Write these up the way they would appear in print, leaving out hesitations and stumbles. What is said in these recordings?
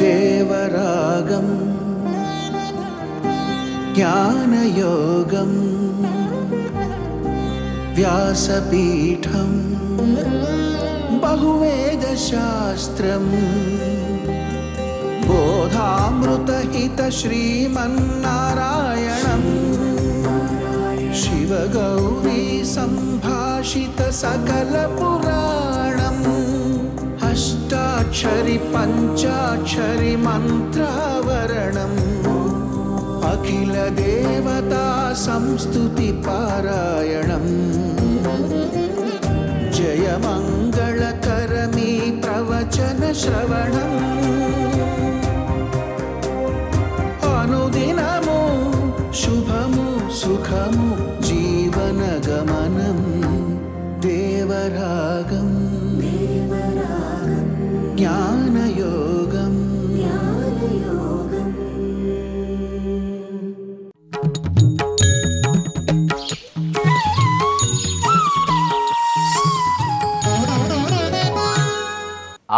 దేవరాగం జ్ఞానయోగం వ్యాసపీఠం బహువేదశాస్త్రం బోధామృతహిత శ్రీమన్నారాయణం శివగౌరీ సంభాషిత సకల పురాణం అష్టాక్షరి పంచాక్షరి మంత్రావరణం అఖిల దేవతా సంస్తుతి పారాయణం జయ మంగళకరమీ ప్రవచన శ్రవణం అనుదినము శుభము సుఖము జీవన గమనం దేవరాగం జ్ఞానయోగం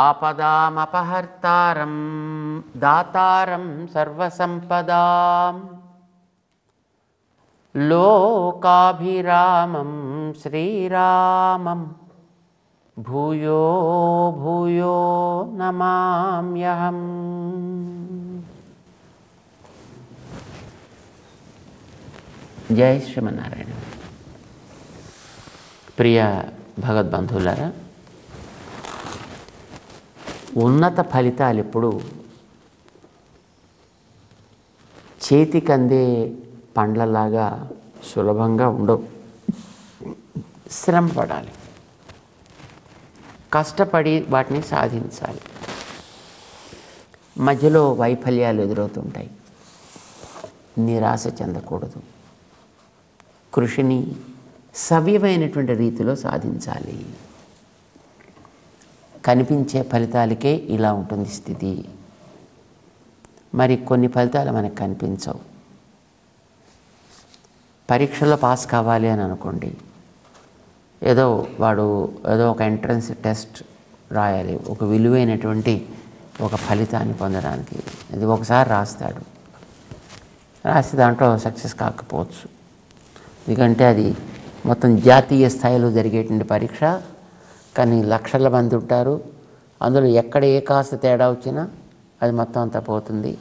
ఆపదామపహర్తారం దాతారం సర్వసంపదాం లోకాభిరామం శ్రీరామం భూయో భూయో నమామ్యహం. జై శ్రీమన్నారాయణ. ప్రియ భగవద్బంధువులారా, ఉన్నత ఫలితాలు ఎప్పుడు చేతికందే పండ్లలాగా సులభంగా ఉండవు. శ్రమ పడాలి, కష్టపడి వాటిని సాధించాలి. మధ్యలో వైఫల్యాలు ఎదురవుతుంటాయి. నిరాశ చెందకూడదు. కృషిని సవ్యమైనటువంటి రీతిలో సాధించాలి. కనిపించే ఫలితాలకే ఇలా ఉంటుంది స్థితి. మరి కొన్ని ఫలితాలు మనకు కనిపించవు. పరీక్షలో పాస్ కావాలి అని అనుకోండి, వాడు ఒక ఎంట్రన్స్ టెస్ట్ రాయాలి, ఒక విలువైనటువంటి ఒక ఫలితాన్ని పొందడానికి. ఇది ఒకసారి రాస్తాడు, రాసి దాంట్లో సక్సెస్ కాకపోవచ్చు. ఎందుకంటే అది మొత్తం జాతీయ స్థాయిలో జరిగేటువంటి పరీక్ష. కానీ లక్షల మంది ఉంటారు, అందులో ఎక్కడ ఏ కాస్త తేడా వచ్చినా అది మొత్తం అంతా పోతుంది.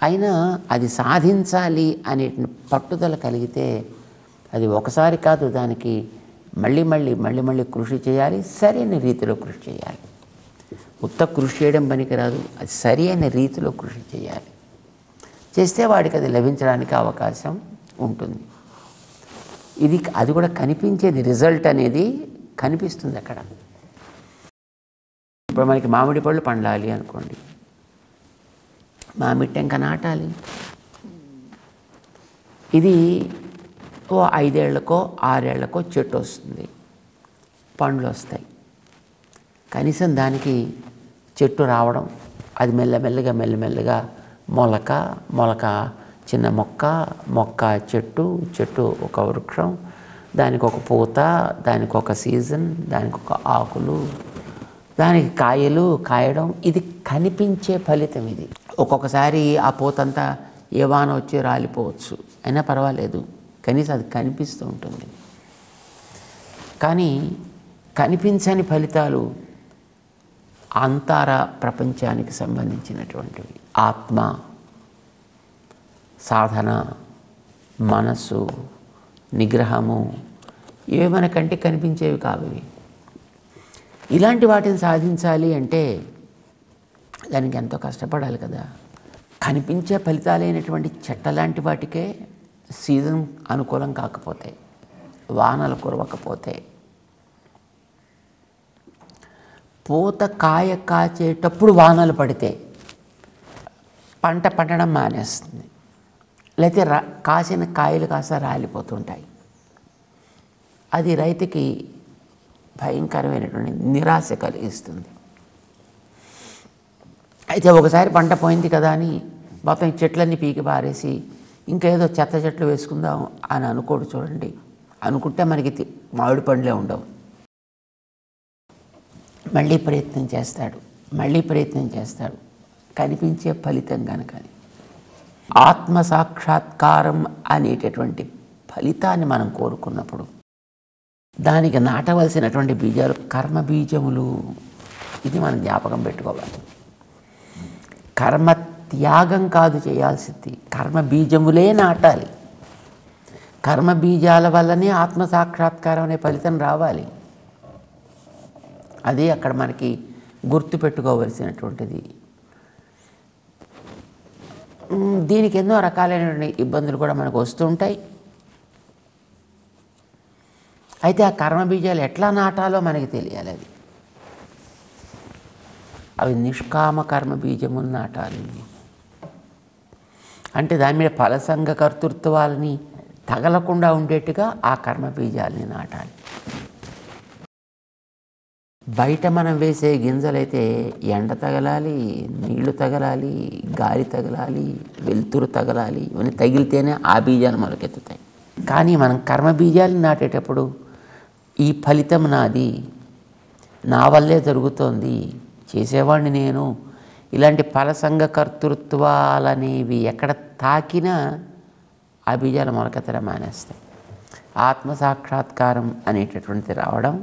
అయినా అది సాధించాలి అనే పట్టుదల కలిగితే అది ఒకసారి కాదు, దానికి మళ్ళీ కృషి చేయాలి. సరైన రీతిలో కృషి చేయాలి. ఉత్త కృషి చేయడం పనికిరాదు, అది సరి అయిన రీతిలో కృషి చేయాలి. చేస్తే వాడికి అది లభించడానికి అవకాశం ఉంటుంది. అది కూడా కనిపించేది, రిజల్ట్ అనేది కనిపిస్తుంది అక్కడ. ఇప్పుడు మనకి మామిడి పళ్ళు పండాలి అనుకోండి, మామిడి టెంక నాటాలి. ఇది 5 ఏళ్లకో 6 ఏళ్లకో చెట్టు వస్తుంది, పండ్లు వస్తాయి. కనీసం దానికి చెట్టు రావడం, అది మెల్లమెల్లగా మొలక చిన్న మొక్క చెట్టు ఒక వృక్షం, దానికి ఒక పూత, దానికి ఒక సీజన్, దానికి ఒక ఆకులు, దానికి కాయలు కాయడం. ఇది కనిపించే ఫలితం. ఇది ఒక్కొక్కసారి ఆ పూతంతా ఏ వాన వచ్చి రాలిపోవచ్చు, అయినా పర్వాలేదు, కనీసం అది కనిపిస్తూ ఉంటుంది. కానీ కనిపించని ఫలితాలు అంతర ప్రపంచానికి సంబంధించినటువంటివి. ఆత్మ, సాధన, మనస్సు, నిగ్రహము, ఇవే మన కంటికి కనిపించేవి కావు. ఇలాంటి వాటిని సాధించాలి అంటే దానికి ఎంతో కష్టపడాలి కదా. కనిపించే ఫలితాలైనటువంటి చెట్ట లాంటి వాటికే సీజన్ అనుకూలం కాకపోతే, వానలు కురవకపోతే, పూత కాయ కాచేటప్పుడు వానలు పడితే పంట పండడం మానేస్తుంది. లేకపోతే కాసిన కాయలు కాస్త రాలిపోతుంటాయి. అది రైతుకి భయంకరమైనటువంటి నిరాశ కలిగిస్తుంది. అయితే ఒకసారి పంట పోయింది కదా అని మొత్తం చెట్లన్నీ పీకి పారేసి ఇంకేదో చెత్త చెట్లు వేసుకుందాం అని అనుకోడు. చూడండి, అనుకుంటే మనకి మామిడి పండ్లే ఉండవు. మళ్ళీ ప్రయత్నం చేస్తాడు, మళ్ళీ ప్రయత్నం చేస్తాడు. కనిపించే ఫలితం కనుక అది ఆత్మసాక్షాత్కారం అనేటటువంటి ఫలితాన్ని మనం కోరుకున్నప్పుడు దానికి నాటవలసినటువంటి బీజాలు కర్మ బీజములు. ఇది మనం జ్ఞాపకం పెట్టుకోవాలి. కర్మ త్యాగం కాదు చేయాల్సింది, కర్మ బీజములే నాటాలి. కర్మ బీజాల వల్లనే ఆత్మసాక్షాత్కారం అనే ఫలితం రావాలి. అదే అక్కడ మనకి గుర్తుపెట్టుకోవలసినటువంటిది. దీనికి ఎన్నో రకాలైనటువంటి ఇబ్బందులు కూడా మనకు వస్తుంటాయి. అయితే ఆ కర్మ బీజాలు ఎట్లా నాటాలో మనకి తెలియాలి. అవి నిష్కామ కర్మ బీజములు నాటాలి. అంటే దాని మీద ఫలసంగ కర్తృత్వాలని తగలకుండా ఉండేట్టుగా ఆ కర్మ బీజాలని నాటాలి. బయట మనం వేసే గింజలైతే ఎండ తగలాలి, నీళ్లు తగలాలి, గాలి తగలాలి, వెలుతురు తగలాలి. ఇవన్నీ తగిలితేనే ఆ బీజాలు మొలకెత్తుతాయి. కానీ మనం కర్మ బీజాలు నాటేటప్పుడు ఈ ఫలితం నాది, నా వల్లే జరుగుతోంది, చేసేవాడిని నేను, ఇలాంటి ఫలసంగ కర్తృత్వాలనేవి ఎక్కడ తాకినా ఆ బీజాలు మొలకెత్తడం మానేస్తాయి. ఆత్మసాక్షాత్కారం అనేటటువంటిది రావడం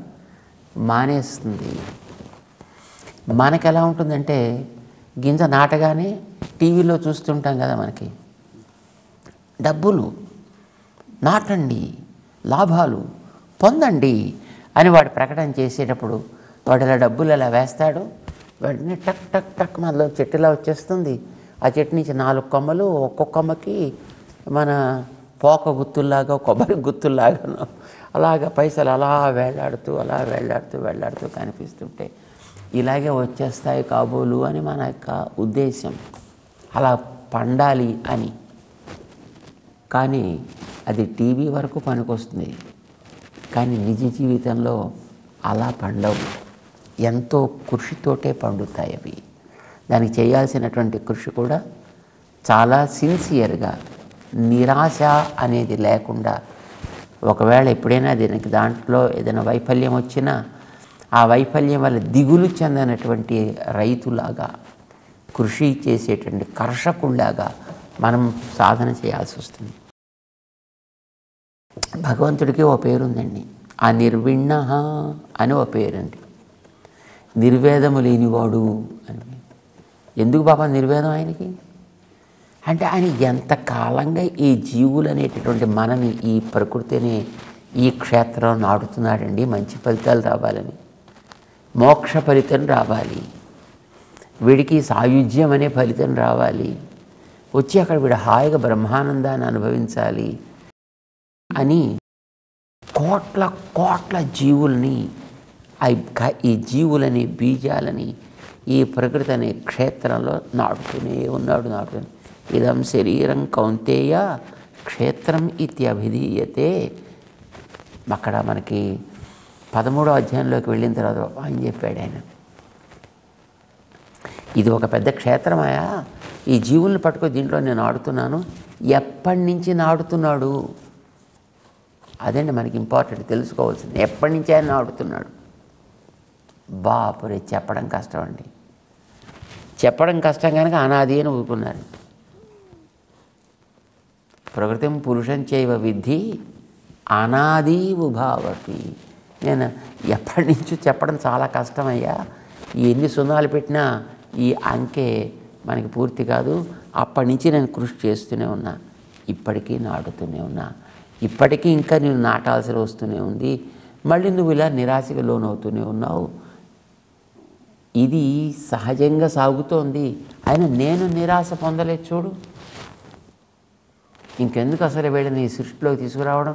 మానేస్తుంది. మనకు ఎలా ఉంటుందంటే గింజ నాటగానే టీవీలో చూస్తుంటాం కదా, మనకి డబ్బులు నాటండి, లాభాలు పొందండి అని వాడు ప్రకటన చేసేటప్పుడు వాడు ఇలా డబ్బులు ఇలా వేస్తాడు. వెంటనే టక్ టక్ టక్ మనలో చెట్టులా వచ్చేస్తుంది. ఆ చెట్టు నుంచి 4 కొమ్మలు, ఒక్కొక్క కొమ్మకి మన పోక గుత్తుల్లాగా, కొబ్బరి గుత్తుల్లాగా అలాగా పైసలు అలా వేళ్లాడుతూ కనిపిస్తుంటే ఇలాగే వచ్చేస్తాయి కాబోలు అని మన యొక్క ఉద్దేశం, అలా పండాలి అని. కానీ అది టీవీ వరకు పనికొస్తుంది, కానీ నిజ జీవితంలో అలా పండవు. ఎంతో కృషితోటే పండుతాయి అవి. దానికి చేయాల్సినటువంటి కృషి కూడా చాలా సిన్సియర్గా, నిరాశ అనేది లేకుండా. ఒకవేళ ఎప్పుడైనా దీనికి దాంట్లో ఏదైనా వైఫల్యం వచ్చినా ఆ వైఫల్యం వల్ల దిగులు చెందనటువంటి రైతులాగా, కృషి చేసేటువంటి కర్షకుల్లాగా మనం సాధన చేయాల్సి వస్తుంది. భగవంతుడికి ఓ పేరుందండి, ఆ నిర్విణ్ణ అని ఓ పేరండి. నిర్వేదము లేనివాడు అని. ఎందుకు బాబా నిర్వేదం ఆయనకి అంటే, ఆయన ఎంతకాలంగా ఈ జీవులు అనేటటువంటి మనని, ఈ ప్రకృతిని, ఈ క్షేత్రం నాడుతున్నాడండి. మంచి ఫలితాలు రావాలని, మోక్ష ఫలితం రావాలి, వీడికి సాయుధ్యం అనే ఫలితం రావాలి, వచ్చి అక్కడ వీడు హాయిగా బ్రహ్మానందాన్ని అనుభవించాలి అని కోట్ల కోట్ల జీవుల్ని, ఈ జీవులని, బీజాలని ఈ ప్రకృతి అనే క్షేత్రంలో నాటుతూనే ఉన్నాడు. ఇదం శరీరం కౌంతేయ క్షేత్రం ఇత్యభిధీయతే. అక్కడ మనకి 13వ అధ్యాయంలోకి వెళ్ళిన తర్వాత ఆయన చెప్పాడు, ఆయన ఇది ఒక పెద్ద క్షేత్రమయా, ఈ జీవుల్ని పట్టుకో, దీంట్లో నేను ఆడుతున్నాను. ఎప్పటి నుంచి నాడుతున్నాడు, అదండి మనకి ఇంపార్టెంట్ తెలుసుకోవాల్సింది. ఎప్పటి నుంచి ఆయన నాడుతున్నాడు. బాపురే, చెప్పడం కష్టం అండి. చెప్పడం కష్టం కనుక అనాది అని ఊరుకున్నారు. ప్రకృతిం పురుషం చైవ విద్ధి అనాది ఉభావపి. నేను ఎప్పటి నుంచో చెప్పడం చాలా కష్టమయ్యా, ఎన్ని సున్నాలు పెట్టినా ఈ అంకె మనకి పూర్తి కాదు. అప్పటి నుంచి నేను కృషి చేస్తూనే ఉన్నా, ఇప్పటికీ నాటుతూనే ఉన్నా, ఇప్పటికీ ఇంకా నేను నాటాల్సి వస్తూనే ఉంది. మళ్ళీ నువ్వు ఇలా నిరాశకు లోనవుతూనే ఉన్నావు. ఇది సహజంగా సాగుతోంది. అయినా నేను నిరాశ పొందలేదు చూడు. ఇంకెందుకు అసలు వీళ్ళని ఈ సృష్టిలోకి తీసుకురావడం,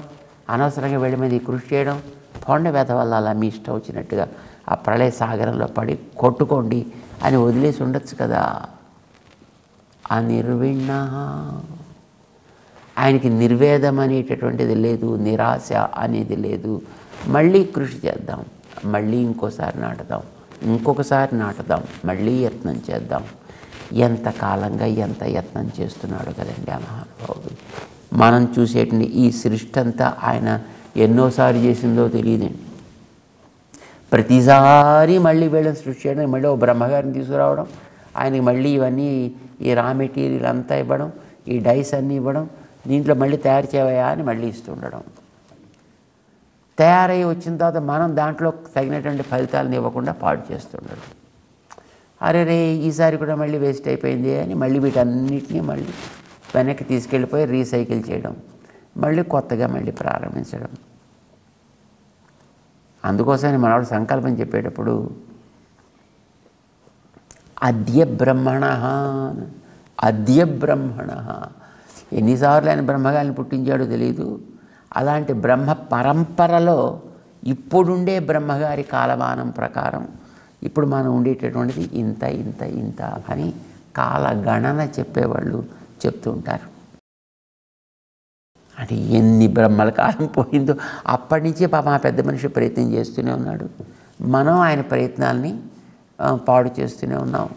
అనవసరంగా వీళ్ళ మీద ఈ కృషి చేయడం. కొండ వేత వల్ల అలా మీ ఇష్టం వచ్చినట్టుగా ఆ ప్రళయ సాగరంలో పడి కొట్టుకోండి అని వదిలేసి ఉండొచ్చు కదా. ఆ నిర్విణ్ణ, ఆయనకి నిర్వేదం అనేటటువంటిది లేదు, నిరాశ అనేది లేదు. మళ్ళీ కృషి చేద్దాం, మళ్ళీ ఇంకోసారి నాటుదాం, ఇంకొకసారి నాటుదాం, మళ్ళీ యత్నం చేద్దాం. ఎంతకాలంగా ఎంత యత్నం చేస్తున్నాడు కదండి ఆ మహానుభావుడు. మనం చూసేటువంటి ఈ సృష్టి అంతా ఆయన ఎన్నోసారి చేసిందో తెలియదండి. ప్రతిసారి మళ్ళీ వీళ్ళని సృష్టి చేయడానికి మళ్ళీ ఒక బ్రహ్మగారిని తీసుకురావడం, ఆయనకి మళ్ళీ ఇవన్నీ ఈ రా మెటీరియల్ అంతా ఇవ్వడం, ఈ డైస్ అన్నీ ఇవ్వడం, దీంట్లో మళ్ళీ తయారు చేయవయా అని మళ్ళీ ఇస్తుండడం. తయారై వచ్చిన తర్వాత మనం దాంట్లో తగినటువంటి ఫలితాలను ఇవ్వకుండా పాడు చేస్తుండడం. అరే రే ఈసారి కూడా మళ్ళీ వేస్ట్ అయిపోయింది అని మళ్ళీ వీటన్నిటినీ మళ్ళీ వెనక్కి తీసుకెళ్ళిపోయి రీసైకిల్ చేయడం, మళ్ళీ కొత్తగా మళ్ళీ ప్రారంభించడం. అందుకోసమని మనవాడు సంకల్పం చెప్పేటప్పుడు అద్య బ్రహ్మణ, అద్య బ్రహ్మణ, ఎన్నిసార్లు ఆయన బ్రహ్మగారిని పుట్టించాడో తెలియదు. అలాంటి బ్రహ్మ పరంపరలో ఇప్పుడుండే బ్రహ్మగారి కాలమానం ప్రకారం ఇప్పుడు మనం ఉండేటటువంటిది ఇంత ఇంత ఇంత అని కాలగణన చెప్పేవాళ్ళు చెప్తూ ఉంటారు. అంటే ఎన్ని బ్రహ్మల కాలం పోయిందో అప్పటి నుంచే పాపం ఆ పెద్ద మనిషి ప్రయత్నం చేస్తూనే ఉన్నాడు. మనం ఆయన ప్రయత్నాల్ని పాడు చేస్తూనే ఉన్నాం.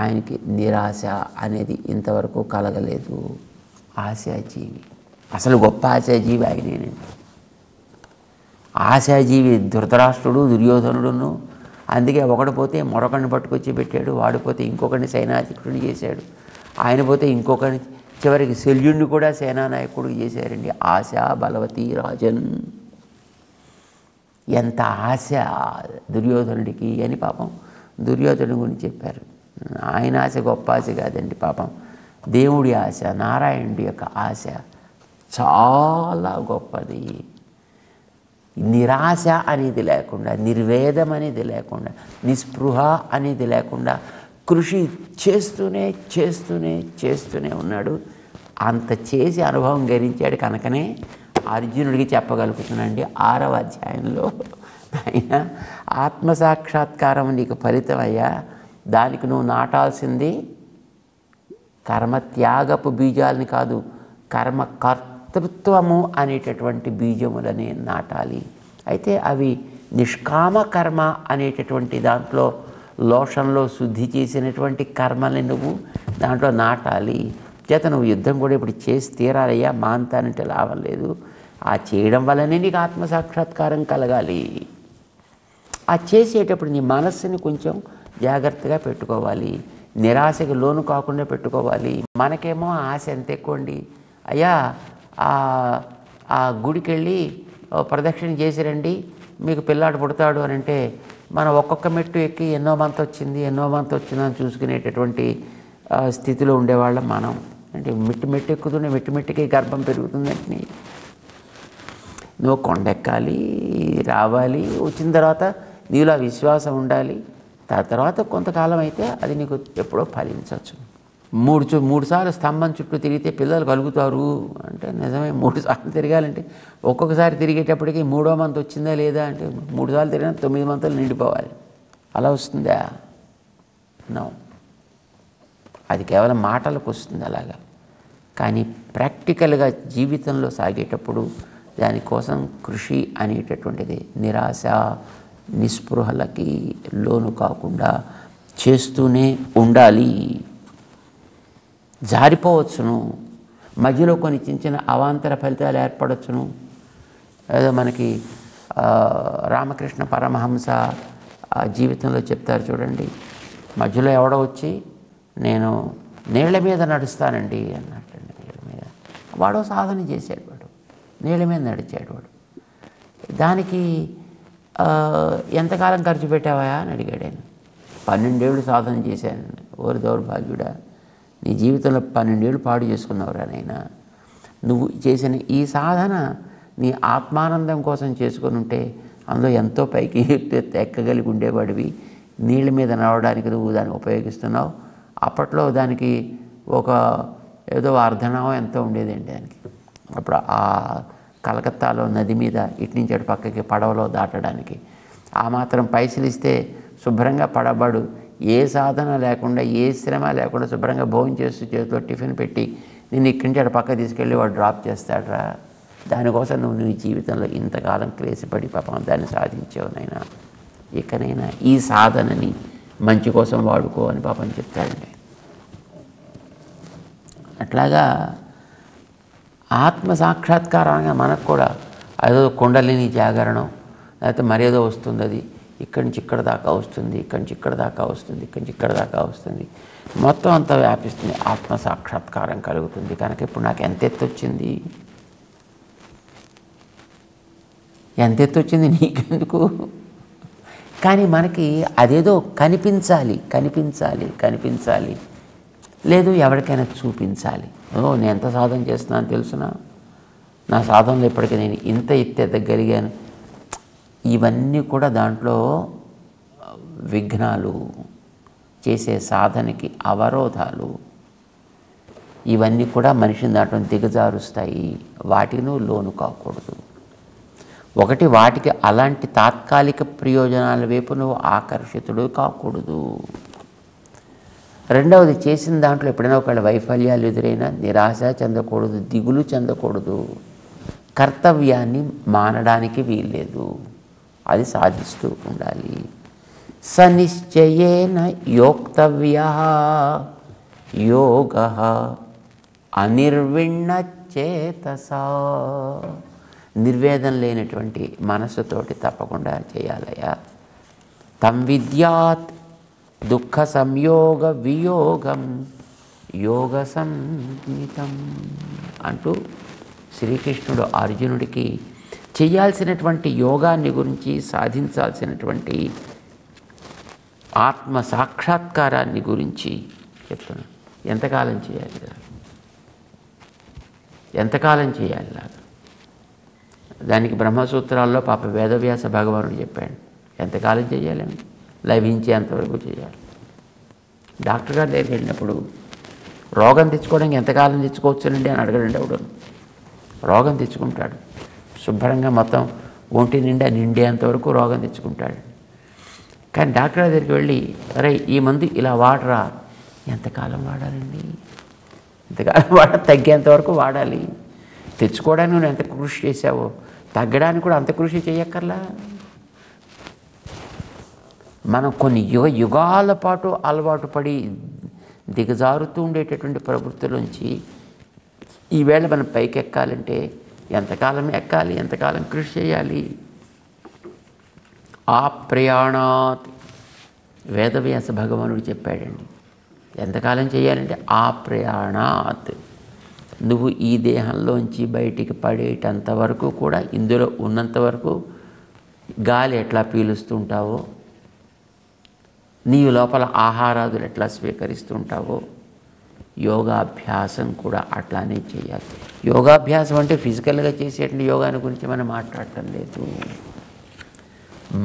ఆయనకి నిరాశ అనేది ఇంతవరకు కలగలేదు. ఆశాజీవి, అసలు గొప్ప ఆశాజీవి ఆయనేనండి. ఆశాజీవి ధృతరాష్ట్రుడు, దుర్యోధనుడును. అందుకే ఒకడు పోతే మరొకరిని పట్టుకొచ్చి పెట్టాడు, వాడిపోతే ఇంకొకరిని సైనాధికుడిని చేశాడు, ఆయన పోతే ఇంకొకరిని, చివరికి శల్యుణ్ణి కూడా సేనానాయకుడికి చేశారండి. ఆశా బలవతి రాజన్. ఎంత ఆశ దుర్యోధనుడికి అని పాపం దుర్యోధనుడి గురించి చెప్పారు. ఆయన ఆశ గొప్ప ఆశ కాదండి, పాపం దేవుడి ఆశ, నారాయణుడి యొక్క ఆశ చాలా గొప్పది. నిరాశ అనేది లేకుండా, నిర్వేదం అనేది లేకుండా, నిస్పృహ అనేది లేకుండా కృషి చేస్తూనే చేస్తూనే చేస్తూనే ఉన్నాడు. అంత చేసి అనుభవం గరించాడు కనుకనే అర్జునుడికి చెప్పగలుగుతున్నాండి 6వ అధ్యాయంలో, ఆయన ఆత్మసాక్షాత్కారం నీకు ఫలితం అయ్యా, దానికి నువ్వు నాటాల్సింది కర్మత్యాగపు బీజాలని కాదు, కర్మకర్తృత్వము అనేటటువంటి బీజములని నాటాలి. అయితే అవి నిష్కామ కర్మ అనేటటువంటి దాంట్లో లోషంలో శుద్ధి చేసినటువంటి కర్మల్ని నువ్వు దాంట్లో నాటాలి. చేత నువ్వు యుద్ధం కూడా ఇప్పుడు చేసి తీరాలయ్యా, మాంతానంటే లాభం లేదు. ఆ చేయడం వల్లనే నీకు ఆత్మసాక్షాత్కారం కలగాలి. ఆ చేసేటప్పుడు నీ మనస్సుని కొంచెం జాగ్రత్తగా పెట్టుకోవాలి, నిరాశకి లోను కాకుండా పెట్టుకోవాలి. మనకేమో ఆశ ఎంత ఎక్కువ అండి, అయ్యా ఆ గుడికి వెళ్ళి ప్రదక్షిణ చేసిరండి మీకు పిల్లాడు పుడతాడు అని అంటే మనం ఒక్కొక్క మెట్టు ఎక్కి ఎన్నో మంత్ వచ్చింది అని చూసుకునేటటువంటి స్థితిలో ఉండేవాళ్ళం మనం. అంటే మెట్టు ఎక్కుతూనే మెట్టుకి గర్భం పెరుగుతుందంటే నువ్వు కొండెక్కాలి, రావాలి, వచ్చిన తర్వాత నీలో విశ్వాసం ఉండాలి. తర్వాత కొంతకాలం అయితే అది నీకు ఎప్పుడో ఫలించవచ్చు. మూడు సార్లు స్తంభం చుట్టూ తిరిగితే పిల్లలు కలుగుతారు అంటే నిజమే. 3 సార్లు తిరగాలంటే ఒక్కొక్కసారి తిరిగేటప్పటికి 3వ మంత్ వచ్చిందా లేదా అంటే 3 సార్లు తిరిగినా 9 మంతులు నిండిపోవాలి. అలా వస్తుందా? నో, అది కేవలం మాటలకు వస్తుంది అలాగా. కానీ ప్రాక్టికల్గా జీవితంలో సాగేటప్పుడు దానికోసం కృషి అనేటటువంటిది నిరాశ నిస్పృహలకి లోను కాకుండా చేస్తూనే ఉండాలి. జారిపోవచ్చును, మధ్యలో కొన్ని చిన్న అవాంతర ఫలితాలు ఏర్పడవచ్చును. ఏదో మనకి రామకృష్ణ పరమహంస జీవితంలో చెప్తారు చూడండి, మధ్యలో ఎవడో వచ్చి నేను నీళ్ల మీద నడుస్తానండి అన్నట్టండి. నీళ్ళ మీద వాడో సాధన చేశాడు, వాడు నీళ్ళ మీద నడిచాడు. వాడు దానికి ఎంతకాలం ఖర్చు పెట్టావా అని అడిగాడు ఆయన. 12 ఏళ్ళు సాధన చేశాను. ఓరి దౌర్భాగ్యుడా, నీ జీవితంలో 12 ఏళ్ళు పాడు చేసుకున్నావురా నైనా. నువ్వు చేసిన ఈ సాధన నీ ఆత్మానందం కోసం చేసుకొని ఉంటే అందులో ఎంతో పైకి ఎక్కగలిగి ఉండేవాడివి. నీళ్ళ మీద నడవడానికి నువ్వు దాన్ని ఉపయోగిస్తున్నావు. అప్పట్లో దానికి ఒక ఏదో అర్ధనామం ఎంతో ఉండేదండి దానికి. అప్పుడు ఆ కలకత్తాలో నది మీద ఇటు నుంచి అటు పక్కకి పడవలో దాటడానికి ఆ మాత్రం పైసలు ఇస్తే శుభ్రంగా పడబడు, ఏ సాధన లేకుండా ఏ శ్రమ లేకుండా శుభ్రంగా భోజనం చేస్తూ చేతిలో టిఫిన్ పెట్టి నేను ఇక్కడి నుంచి అటు పక్క తీసుకెళ్ళి వాడు డ్రాప్ చేస్తాడరా. దానికోసం నువ్వు నీ జీవితంలో ఇంతకాలం క్లేశపడి పాపం దాన్ని సాధించావునైనా, ఇకనైనా ఈ సాధనని మంచి కోసం వాడుకో అని పాపం చెప్తాడండి. అట్లాగా ఆత్మ సాక్షాత్కారంగా మనకు కూడా అదో కుండలిని జాగరణం, లేకపోతే మరేదో వస్తుంది, అది ఇక్కడి నుంచి ఇక్కడ దాకా వస్తుంది, ఇక్కడి నుంచి ఇక్కడ దాకా వస్తుంది, ఇక్కడి నుంచి ఇక్కడ దాకా వస్తుంది, మొత్తం అంతా వ్యాపిస్తుంది, ఆత్మ సాక్షాత్కారం కలుగుతుంది. కనుక ఇప్పుడు నాకు ఎంత ఎత్తు వచ్చింది, ఎంత ఎత్తు వచ్చింది నీకెందుకు? కానీ మనకి అదేదో కనిపించాలి కనిపించాలి కనిపించాలి, లేదు ఎవరికైనా చూపించాలి. నేను ఎంత సాధన చేస్తున్నాను తెలుసునా, నా సాధనలో ఇప్పటికీ నేను ఇంత ఎత్తగలిగాను. ఇవన్నీ కూడా దాంట్లో విఘ్నాలు, చేసే సాధనకి అవరోధాలు. ఇవన్నీ కూడా మనిషిని దాంట్లో దిగజారుస్తాయి. వాటికి నువ్వు లోను కాకూడదు. ఒకటి, వాటికి అలాంటి తాత్కాలిక ప్రయోజనాల వైపు నువ్వు ఆకర్షితుడు కాకూడదు. రెండవది, చేసిన దాంట్లో ఎప్పుడైనా ఒకవేళ వైఫల్యాలు ఎదురైనా నిరాశ చెందకూడదు, దిగులు చెందకూడదు. కర్తవ్యాన్ని మానడానికి వీల్లేదు, అది సాధిస్తూ ఉండాలి. సనిశ్చయేన యోక్తవ్యః యోగః అనిర్విణ్ణ చేతసా. నిర్వేదం లేనటువంటి మనస్సుతోటి తప్పకుండా చేయాలయ్యా. తం విద్యాత్ దుఃఖ సంయోగ వియోగం యోగ సంజ్ఞితం అంటూ శ్రీకృష్ణుడు అర్జునుడికి చేయాల్సినటువంటి యోగాన్ని గురించి, సాధించాల్సినటువంటి ఆత్మ సాక్షాత్కారాన్ని గురించి చెప్తున్నాను. ఎంతకాలం చేయాలి, ఎంతకాలం చేయాలి? దానికి బ్రహ్మసూత్రాల్లో పాప వేదవ్యాస భగవానుడు చెప్పాడు, ఎంతకాలం చేయాలని, లభించేంతవరకు చేయాలి. డాక్టర్ గారి దగ్గరికి వెళ్ళినప్పుడు రోగం తెచ్చుకోవడానికి ఎంతకాలం తెచ్చుకోవచ్చునండి అని అడగడండి. ఎవడు రోగం తెచ్చుకుంటాడు, శుభ్రంగా మొత్తం ఒంటి నిండా నిండేంతవరకు రోగం తెచ్చుకుంటాడు. కానీ డాక్టర్ దగ్గరికి వెళ్ళి, అరే ఈ మందు ఇలా వాడరా, ఎంతకాలం వాడాలండి? ఎంతకాలం తగ్గేంతవరకు వాడాలి. తెచ్చుకోవడానికి నువ్వు ఎంత కృషి చేసావో తగ్గడానికి కూడా అంత కృషి చేయక్కర్లా. మనం కొన్ని యుగాల పాటు అలవాటు పడి దిగజారుతూ ఉండేటటువంటి ప్రవృత్తిలోంచి ఈవేళ మనం పైకి ఎక్కాలంటే ఎంతకాలం ఎక్కాలి, ఎంతకాలం కృషి చేయాలి? ఆ ప్రయాణాత్ వేదవ్యాస భగవానుడు చెప్పాడండి. ఎంతకాలం చేయాలంటే ఆ ప్రయాణాత్, నువ్వు ఈ దేహంలోంచి బయటికి పడేటంత వరకు కూడా, ఇందులో ఉన్నంత వరకు గాలి ఎట్లా పీలుస్తుంటావో, నీవు లోపల ఆహారాదులు ఎట్లా స్వీకరిస్తుంటావో, యోగాభ్యాసం కూడా అట్లానే చేయాలి. యోగాభ్యాసం అంటే ఫిజికల్గా చేసేటువంటి యోగాని గురించి మనం మాట్లాడటం లేదు.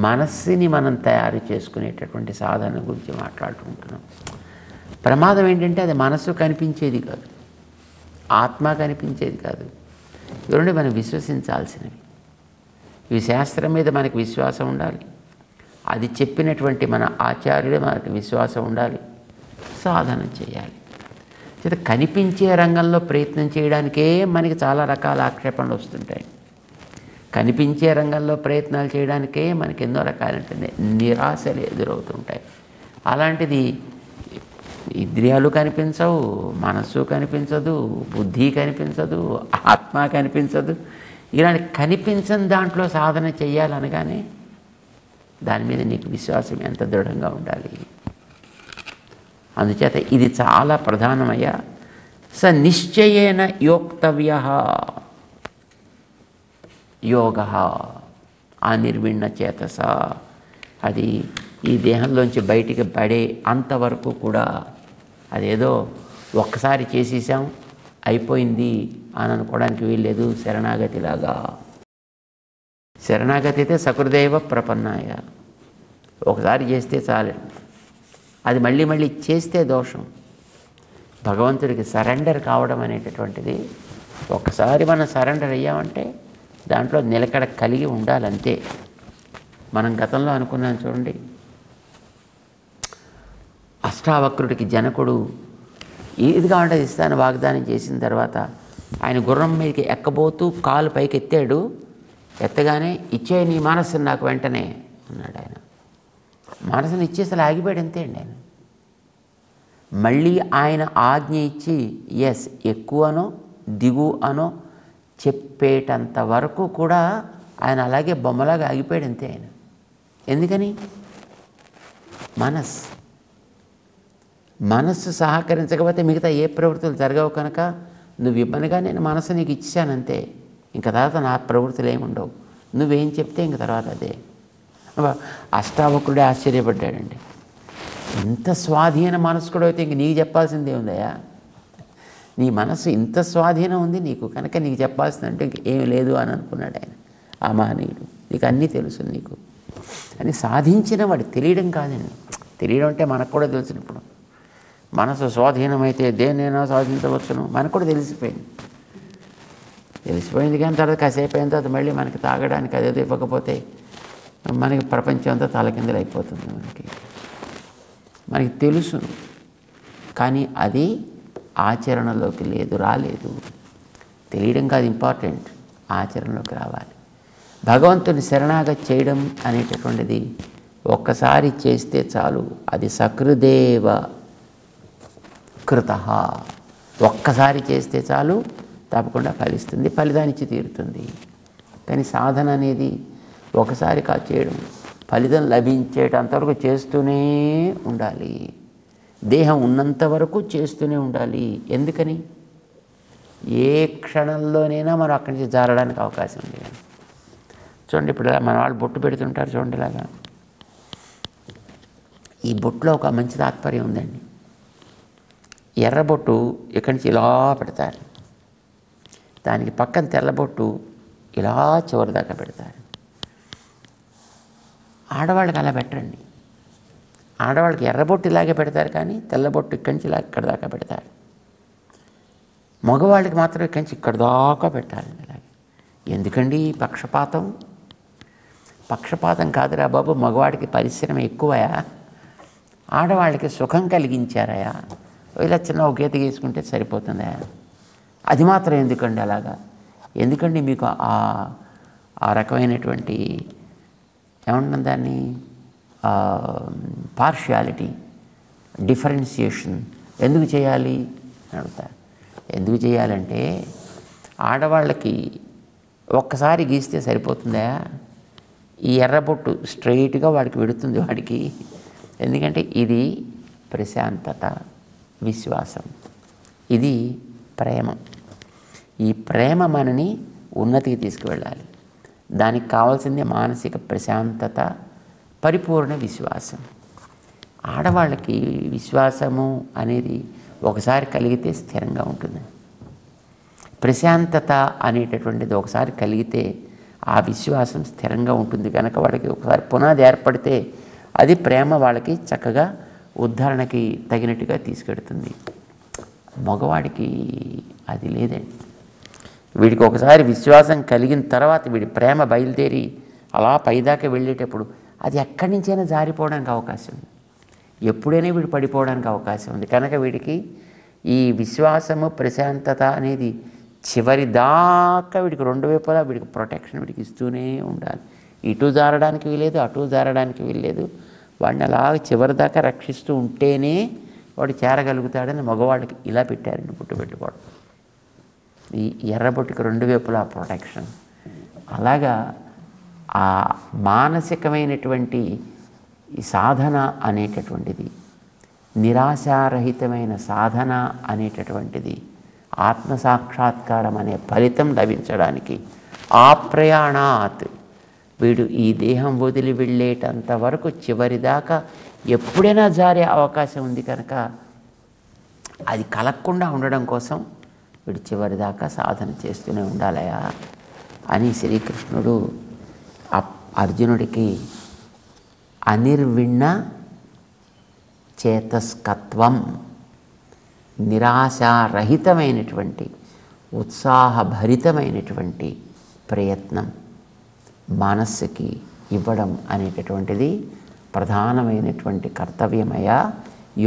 మనస్సుని మనం తయారు చేసుకునేటటువంటి సాధన గురించి మాట్లాడుకుంటున్నాం. ప్రమాదం ఏంటంటే అది మనస్సు కనిపించేది కాదు, ఆత్మ కనిపించేది కాదు. ఇవన్నీ మనం విశ్వసించాల్సినవి. ఈ శాస్త్రం మీద మనకి విశ్వాసం ఉండాలి, అది చెప్పినటువంటి మన ఆచార్యుడు మనకి విశ్వాసం ఉండాలి, సాధన చేయాలి. చేత కనిపించే రంగంలో ప్రయత్నం చేయడానికే మనకి చాలా రకాల ఆక్షేపణలు వస్తుంటాయి. కనిపించే రంగంలో ప్రయత్నాలు చేయడానికే మనకి ఎన్నో రకాలంటే నిరాశలు ఎదురవుతుంటాయి. అలాంటిది ఇంద్రియాలు కనిపించవు, మనస్సు కనిపించదు, బుద్ధి కనిపించదు, ఆత్మ కనిపించదు. ఇలాంటి కనిపించని దాంట్లో సాధన చేయాలనగానే దాని మీద నీకు విశ్వాసం ఎంత దృఢంగా ఉండాలి. అందుచేత ఇది చాలా ప్రధానమయ్యా. స నిశ్చయేన యోక్తవ్యః యోగః అనిర్విణ్ణ చేతస. అది ఈ దేహంలోంచి బయటికి పడే అంతవరకు కూడా అదేదో ఒక్కసారి చేసేసాం అయిపోయింది అని అనుకోవడానికి వీల్లేదు. శరణాగతిలాగా, శరణాగతి అయితే సకృదేవ ప్రపన్నాయ, ఒకసారి చేస్తే చాలండి. అది మళ్ళీ మళ్ళీ చేస్తే దోషం. భగవంతుడికి సరెండర్ కావడం అనేటటువంటిది, ఒక్కసారి మనం సరెండర్ అయ్యామంటే దాంట్లో నిలకడ కలిగి ఉండాలంతే. మనం గతంలో అనుకున్నాం చూడండి, అష్టావక్రుడికి జనకుడు ఏది కావాలంటే ఇస్తాను వాగ్దానం చేసిన తర్వాత ఆయన గుర్రం మీదకి ఎక్కబోతూ కాలు పైకి ఎత్తాడు. ఎత్తగానే ఇచ్చే నీ మనస్సును నాకు వెంటనే అన్నాడు ఆయన. మనసుని ఇచ్చేసి ఆగిపోయాడు, అంతే అండి ఆయన. మళ్ళీ ఆయన ఆజ్ఞ ఇచ్చి ఎక్కువ అనో దిగు అనో చెప్పేటంత వరకు కూడా ఆయన అలాగే బొమ్మలాగా ఆగిపోయాడు అంతే. ఆయన ఎందుకని? మనస్సు సహకరించకపోతే మిగతా ఏ ప్రవృత్తులు జరగవు కనుక నువ్వు ఇవ్వనుగా నేను మనసు నీకు ఇచ్చానంతే. ఇంకా తర్వాత నా ప్రవృత్తులు ఏముండవు. నువ్వేం చెప్తే ఇంక తర్వాత అదే. అష్టావకుడే ఆశ్చర్యపడ్డాడండి. ఇంత స్వాధీన మనస్కుడు అయితే ఇంక నీకు చెప్పాల్సిందే ఉందయా? నీ మనసు ఇంత స్వాధీనం ఉంది నీకు కనుక నీకు చెప్పాల్సిందంటే ఇంక ఏం లేదు అని అనుకున్నాడు ఆయన. ఆ మహనీయుడు నీకు అన్నీ తెలుసు నీకు అని సాధించిన వాడు. తెలియడం కాదండి, తెలియడం అంటే మనకు కూడా తెలుసు. ఇప్పుడు మనసు స్వాధీనమైతే దేన్నైనా సాధించవచ్చును మనకు కూడా తెలిసిపోయింది. కానీ తర్వాత కాసేపు అయిన తర్వాత మళ్ళీ మనకి తాగడానికి అదేదో ఇవ్వకపోతే మనకి ప్రపంచం అంతా తలకిందులు అయిపోతుంది. మనకి తెలుసు కానీ అది ఆచరణలోకి రాలేదు. తెలియడం కాదు ఇంపార్టెంట్, ఆచరణలోకి రావాలి. భగవంతుని శరణాగతి చేయడం అనేటటువంటిది ఒక్కసారి చేస్తే చాలు. అది సకృదేవ కృత. ఒక్కసారి చేస్తే చాలు, తప్పకుండా ఫలిస్తుంది, ఫలితాన్నిచ్చి తీరుతుంది. కానీ సాధన అనేది ఒకసారి కాదు చేయడం, ఫలితం లభించేటంతవరకు చేస్తూనే ఉండాలి. దేహం ఉన్నంత వరకు చేస్తూనే ఉండాలి. ఎందుకని? ఏ క్షణంలోనైనా మనం అక్కడి నుంచి జారడానికి అవకాశం ఉంది. చూడండి, ఇప్పుడు మన వాళ్ళు బొట్టు పెడుతుంటారు చూడండి. ఇలాగా ఈ బొట్టులో ఒక మంచి తాత్పర్యం ఉందండి. ఎర్రబొట్టు ఇక్కడి నుంచి ఇలా పెడతారు, దానికి పక్కన తెల్లబొట్టు ఇలా చివరి దాకా పెడతారు. ఆడవాళ్ళకి అలా పెట్టరండి. ఆడవాళ్ళకి ఎర్రబొట్టు ఇలాగే పెడతారు కానీ తెల్లబొట్టు ఇక్కడి నుంచి ఇలా ఇక్కడ దాకా పెడతారు. మగవాళ్ళకి మాత్రం ఇక్కడి నుంచి ఇక్కడ దాకా పెట్టాలండి. ఇలాగే ఎందుకండి పక్షపాతం? పక్షపాతం కాదురా బాబు, మగవాడికి పరిశ్రమ ఎక్కువయా, ఆడవాళ్ళకి సుఖం కలిగించారయా. ఇలా చిన్న ఒక గీత గీసుకుంటే సరిపోతుందా? అది మాత్రం ఎందుకండి అలాగా? ఎందుకండి మీకు ఆ రకమైనటువంటి ఏమంటున్నాం దాన్ని పార్షియాలిటీ, డిఫరెన్షియేషన్ ఎందుకు చేయాలి అని అడుగుతారు. ఎందుకు చేయాలంటే ఆడవాళ్ళకి ఒక్కసారి గీస్తే సరిపోతుందా? ఈ ఎర్రబొట్టు స్ట్రైట్గా వాడికి వెడుతుంది వాడికి. ఎందుకంటే ఇది ప్రశాంతత, విశ్వాసం, ఇది ప్రేమ. ఈ ప్రేమ మనని ఉన్నతికి తీసుకువెళ్ళాలి. దానికి కావాల్సింది మానసిక ప్రశాంతత, పరిపూర్ణ విశ్వాసం. ఆడవాళ్ళకి విశ్వాసము అనేది ఒకసారి కలిగితే స్థిరంగా ఉంటుంది. ప్రశాంతత అనేటటువంటిది ఒకసారి కలిగితే ఆ విశ్వాసం స్థిరంగా ఉంటుంది కనుక వాళ్ళకి ఒకసారి పునాది ఏర్పడితే అది ప్రేమ వాళ్ళకి చక్కగా ఉద్ధరణకి తగినట్టుగా తీసుకెడుతుంది. మగవాడికి అది లేదండి. వీడికి ఒకసారి విశ్వాసం కలిగిన తర్వాత వీడి ప్రేమ బయలుదేరి అలా పైదాకా వెళ్ళేటప్పుడు అది ఎక్కడి నుంచైనా జారిపోవడానికి అవకాశం ఉంది, ఎప్పుడైనా వీడు పడిపోవడానికి అవకాశం ఉంది. కనుక వీడికి ఈ విశ్వాసము, ప్రశాంతత అనేది చివరి దాకా వీడికి రెండు వైపులా వీడికి ప్రొటెక్షన్ వీడికి ఇస్తూనే ఉండాలి. ఇటు జారడానికి వీలేదు, అటు జారడానికి వీల్లేదు. వాడిని అలా చివరి దాకా రక్షిస్తూ ఉంటేనే వాడు చేరగలుగుతాడని మగవాళ్ళకి ఇలా పెట్టారండి బొట్టు పెట్టుకోవడం. ఈ ఎర్రబొట్టుకి రెండు వైపులా ప్రొటెక్షన్. అలాగా ఆ మానసికమైనటువంటి ఈ సాధన అనేటటువంటిది, నిరాశారహితమైన సాధన అనేటటువంటిది, ఆత్మసాక్షాత్కారం అనే ఫలితం లభించడానికి ఆ ప్రయాణాత్ వీడు ఈ దేహం వదిలి వెళ్ళేటంత వరకు చివరిదాకా ఎప్పుడైనా జారే అవకాశం ఉంది కనుక అది కలగకుండా ఉండడం కోసం వీడు చివరిదాకా సాధన చేస్తూనే ఉండాలయా అని శ్రీకృష్ణుడు అర్జునుడికి అనిర్విణ చేతస్కత్వం, నిరాశారహితమైనటువంటి ఉత్సాహభరితమైనటువంటి ప్రయత్నం మనస్సుకి ఇవ్వడం అనేటటువంటిది ప్రధానమైనటువంటి కర్తవ్యమయ్యా.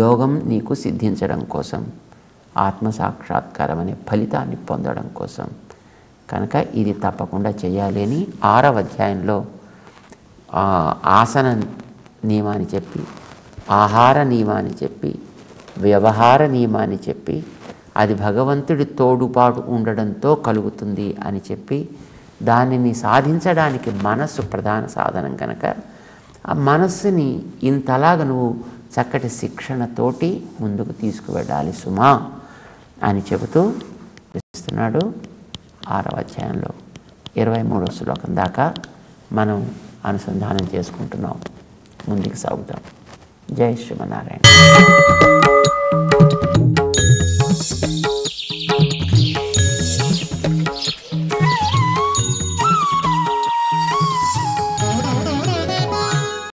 యోగం నీకు సిద్ధించడం కోసం, ఆత్మసాక్షాత్కారం అనే ఫలితాన్ని పొందడం కోసం. కనుక ఇది తప్పకుండా చేయాలి అని 6వ అధ్యాయంలో ఆసన నియమాన్ని చెప్పి, ఆహార నియమాన్ని చెప్పి, వ్యవహార నియమాన్ని చెప్పి, అది భగవంతుడి తోడుపాటు ఉండడంతో కలుగుతుంది అని చెప్పి దానిని సాధించడానికి మనస్సు ప్రధాన సాధనం కనుక ఆ మనస్సుని ఇంతలాగా నువ్వు చక్కటి శిక్షణతోటి ముందుకు తీసుకువెళ్ళాలి సుమా అని చెబుతూ ఇస్తున్నాడు. 6వ అధ్యాయంలో 23వ శ్లోకం దాకా మనం అనుసంధానం చేసుకుంటున్నాం. ముందుకు సాగుతాం. జై శ్రీమన్నారాయణ.